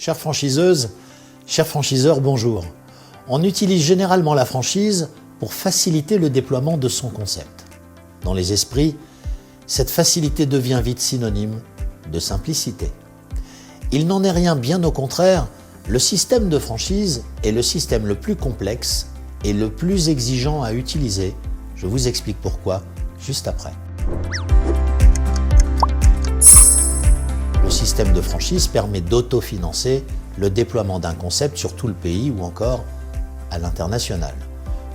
Chères franchiseuses, chers franchiseurs, bonjour. On utilise généralement la franchise pour faciliter le déploiement de son concept. Dans les esprits, cette facilité devient vite synonyme de simplicité. Il n'en est rien, bien au contraire, le système de franchise est le système le plus complexe et le plus exigeant à utiliser. Je vous explique pourquoi juste après. Le système de franchise permet d'autofinancer le déploiement d'un concept sur tout le pays ou encore à l'international.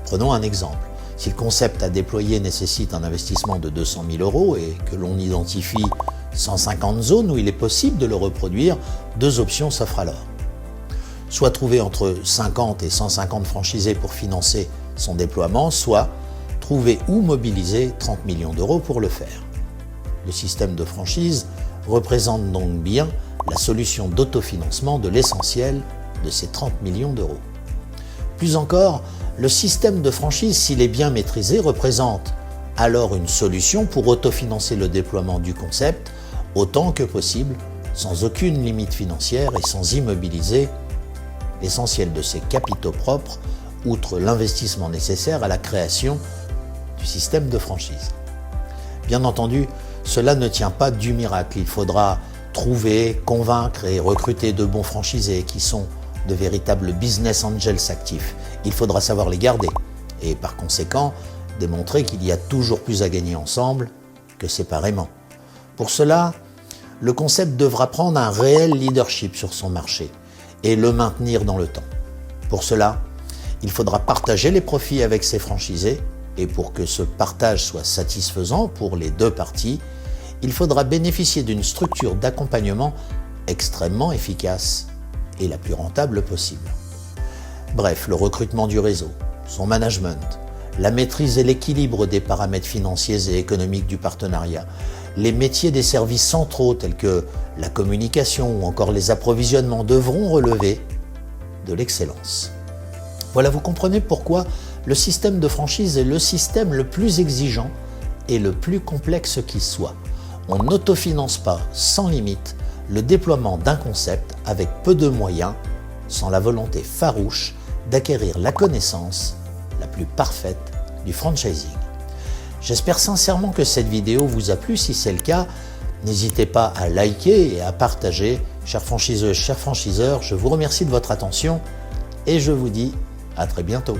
Prenons un exemple. Si le concept à déployer nécessite un investissement de 200 000 € et que l'on identifie 150 zones où il est possible de le reproduire, deux options s'offrent alors. Soit trouver entre 50 et 150 franchisés pour financer son déploiement, soit trouver ou mobiliser 30 millions d'euros pour le faire. Le système de franchise représente donc bien la solution d'autofinancement de l'essentiel de ces 30 millions d'euros. Plus encore, le système de franchise, s'il est bien maîtrisé, représente alors une solution pour autofinancer le déploiement du concept autant que possible, sans aucune limite financière et sans immobiliser l'essentiel de ses capitaux propres, outre l'investissement nécessaire à la création du système de franchise. Bien entendu, cela ne tient pas du miracle. Il faudra trouver, convaincre et recruter de bons franchisés qui sont de véritables business angels actifs. Il faudra savoir les garder et par conséquent démontrer qu'il y a toujours plus à gagner ensemble que séparément. Pour cela, le concept devra prendre un réel leadership sur son marché et le maintenir dans le temps. Pour cela, il faudra partager les profits avec ses franchisés et pour que ce partage soit satisfaisant pour les deux parties, il faudra bénéficier d'une structure d'accompagnement extrêmement efficace et la plus rentable possible. Bref, le recrutement du réseau, son management, la maîtrise et l'équilibre des paramètres financiers et économiques du partenariat, les métiers des services centraux tels que la communication ou encore les approvisionnements devront relever de l'excellence. Voilà, vous comprenez pourquoi le système de franchise est le système le plus exigeant et le plus complexe qui soit. On n'autofinance pas sans limite le déploiement d'un concept avec peu de moyens, sans la volonté farouche d'acquérir la connaissance la plus parfaite du franchising. J'espère sincèrement que cette vidéo vous a plu. Si c'est le cas, n'hésitez pas à liker et à partager. Chères franchiseuses, chers franchiseurs, je vous remercie de votre attention et je vous dis à très bientôt.